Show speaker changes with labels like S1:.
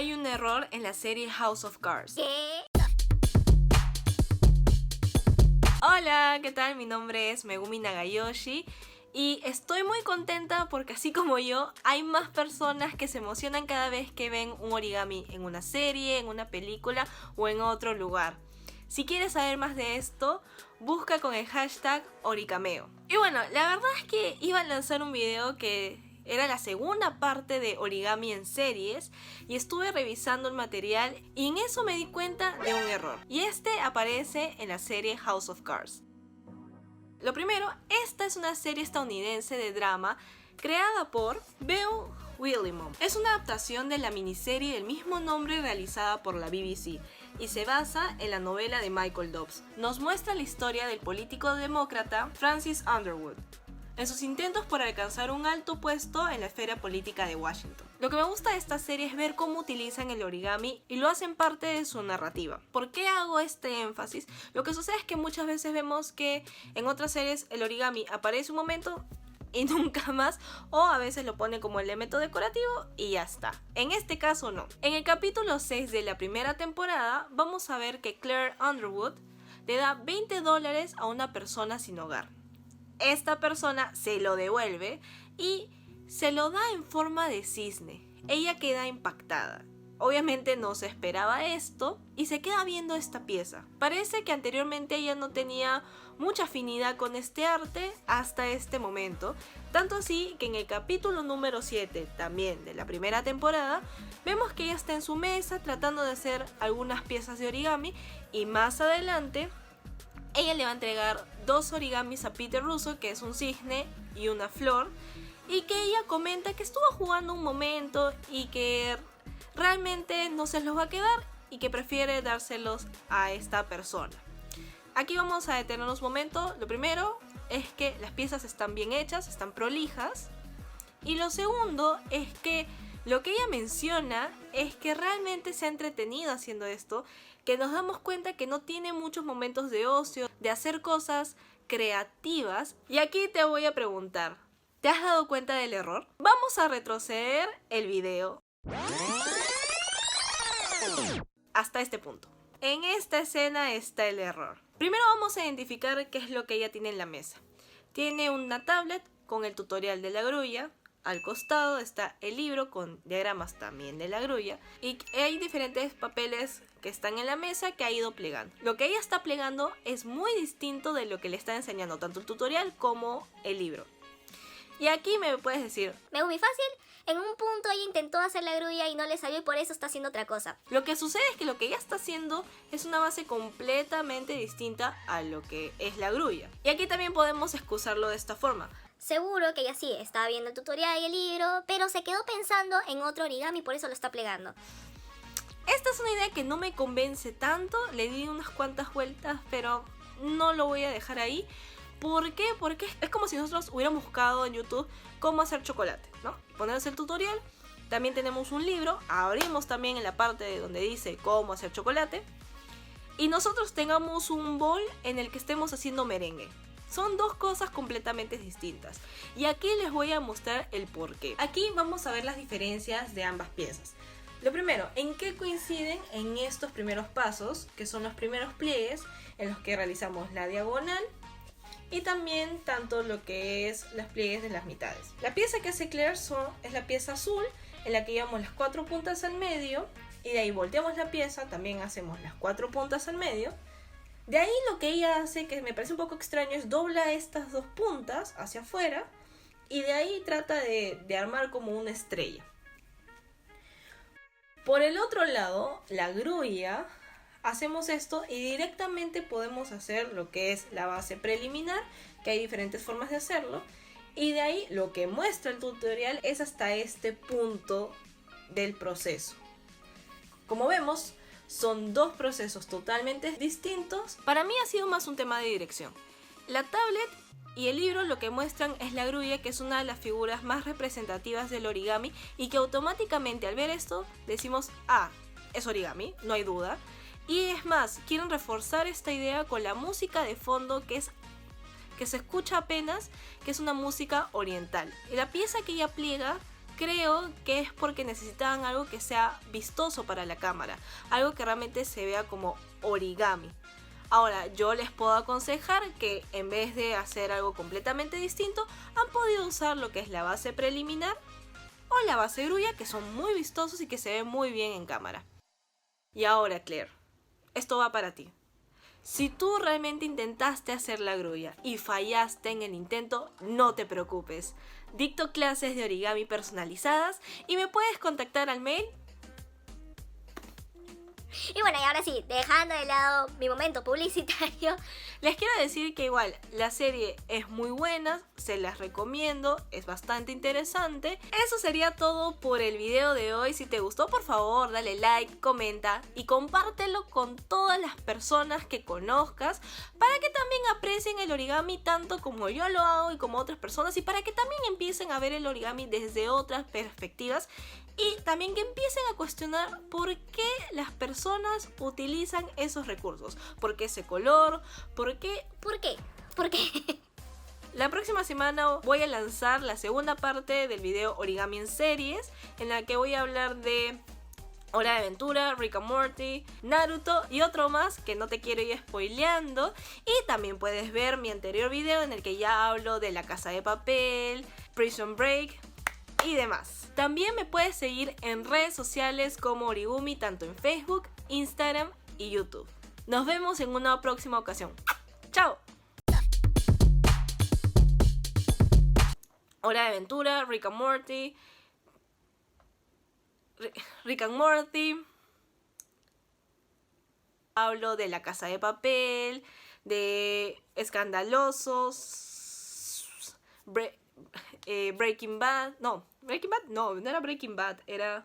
S1: Hay un error en la serie House of Cards.
S2: ¿Qué?
S1: Hola, ¿qué tal? Mi nombre es Megumi Nagayoshi y estoy muy contenta porque así como yo, hay más personas que se emocionan cada vez que ven un origami en una serie, en una película o en otro lugar. Si quieres saber más de esto, busca con el hashtag Oricameo. Y bueno, la verdad es que iba a lanzar un video que era la segunda parte de origami en series y estuve revisando el material y en eso me di cuenta de un error. Y este aparece en la serie House of Cards. Lo primero, esta es una serie estadounidense de drama creada por Beau Willimon. Es una adaptación de la miniserie del mismo nombre realizada por la BBC y se basa en la novela de Michael Dobbs. Nos muestra la historia del político demócrata Francis Underwood en sus intentos por alcanzar un alto puesto en la esfera política de Washington. Lo que me gusta de esta serie es ver cómo utilizan el origami y lo hacen parte de su narrativa. ¿Por qué hago este énfasis? Lo que sucede es que muchas veces vemos que en otras series el origami aparece un momento y nunca más, o a veces lo ponen como elemento decorativo y ya está. En este caso no. En el capítulo 6 de la primera temporada vamos a ver que Claire Underwood le da $20 a una persona sin hogar. Esta persona se lo devuelve y se lo da en forma de cisne. Ella queda impactada. Obviamente no se esperaba esto y se queda viendo esta pieza. Parece que anteriormente ella no tenía mucha afinidad con este arte hasta este momento. Tanto así que en el capítulo número 7, también de la primera temporada, vemos que ella está en su mesa tratando de hacer algunas piezas de origami y más adelante ella le va a entregar 2 origamis a Peter Russo, que es un cisne y una flor, y que ella comenta que estuvo jugando un momento y que realmente no se los va a quedar y que prefiere dárselos a esta persona. Aquí vamos a detenernos un momento. Lo primero es que las piezas están bien hechas, están prolijas, y lo segundo es que lo que ella menciona es que realmente se ha entretenido haciendo esto, que nos damos cuenta que no tiene muchos momentos de ocio, de hacer cosas creativas. Y aquí te voy a preguntar, ¿te has dado cuenta del error? Vamos a retroceder el video hasta este punto. En esta escena está el error. Primero vamos a identificar qué es lo que ella tiene en la mesa. Tiene una tablet con el tutorial de la grulla. Al costado está el libro con diagramas también de la grulla y hay diferentes papeles que están en la mesa que ha ido plegando. Lo que ella está plegando es muy distinto de lo que le está enseñando tanto el tutorial como el libro. Y aquí me puedes decir,
S2: Megumi, fácil. En un punto ella intentó hacer la grulla y no le salió y por eso está haciendo otra cosa.
S1: lo que sucede es que lo que ella está haciendo es una base completamente distinta a lo que es la grulla. Y aquí también podemos excusarlo de esta forma.
S2: Seguro que ella sí estaba viendo el tutorial y el libro, pero se quedó pensando en otro origami y por eso lo está plegando.
S1: Esta es una idea que no me convence tanto, le di unas cuantas vueltas, pero no lo voy a dejar ahí. ¿Por qué? Porque es como si nosotros hubiéramos buscado en YouTube cómo hacer chocolate, ¿no? Ponemos el tutorial, también tenemos un libro, abrimos también en la parte de donde dice cómo hacer chocolate, y nosotros tengamos un bol en el que estemos haciendo merengue. Son dos cosas completamente distintas. Y aquí les voy a mostrar el porqué. Aquí vamos a ver las diferencias de ambas piezas. Lo primero, ¿en qué coinciden en estos primeros pasos? Que son los primeros pliegues en los que realizamos la diagonal y también tanto lo que es los pliegues de las mitades. La pieza que hace Claire es la pieza azul, en la que llevamos las 4 puntas al medio y de ahí volteamos la pieza, también hacemos las 4 puntas al medio. De ahí lo que ella hace, que me parece un poco extraño, es dobla estas 2 puntas hacia afuera y de ahí trata de armar como una estrella. Por el otro lado, la grulla, hacemos esto y directamente podemos hacer lo que es la base preliminar, que hay diferentes formas de hacerlo, y de ahí lo que muestra el tutorial es hasta este punto del proceso. Como vemos, son 2 procesos totalmente distintos. Para mí ha sido más un tema de dirección. La tablet y el libro lo que muestran es la grulla, que es una de las figuras más representativas del origami y que automáticamente al ver esto decimos, es origami, no hay duda. Y es más, quieren reforzar esta idea con la música de fondo que se escucha apenas, que es una música oriental. Y la pieza que ella pliega creo que es porque necesitaban algo que sea vistoso para la cámara, algo que realmente se vea como origami. Ahora, yo les puedo aconsejar que en vez de hacer algo completamente distinto, han podido usar lo que es la base preliminar o la base grulla, que son muy vistosos y que se ven muy bien en cámara. Y ahora, Claire, esto va para ti. Si tú realmente intentaste hacer la grulla y fallaste en el intento, no te preocupes. Dicto clases de origami personalizadas y me puedes contactar al mail.
S2: Y bueno, y ahora sí, dejando de lado mi momento publicitario,
S1: Les quiero decir que igual, la serie es muy buena, se las recomiendo, es bastante interesante. Eso sería todo por el video de hoy. Si te gustó, por favor, dale like, comenta y compártelo con todas las personas que conozcas para que también aprecien el origami tanto como yo lo hago y como otras personas, y para que también empiecen a ver el origami desde otras perspectivas y también que empiecen a cuestionar por qué las personas utilizan esos recursos, por qué ese color,
S2: ¿por qué? ¿Por qué?
S1: La próxima semana voy a lanzar la segunda parte del video Origami en series, en la que voy a hablar de Hora de Aventura, Rick and Morty, Naruto y otro más que no te quiero ir spoileando. Y también puedes ver mi anterior video en el que ya hablo de La Casa de Papel, Prison Break y demás. También me puedes seguir en redes sociales como Origumi, tanto en Facebook, Instagram y YouTube. Nos vemos en una próxima ocasión. ¡Chao! Hora de Aventura, Rick and Morty, Rick and Morty. Hablo de La Casa de Papel, de Escandalosos, Breaking Bad. No, Breaking Bad no era Breaking Bad, era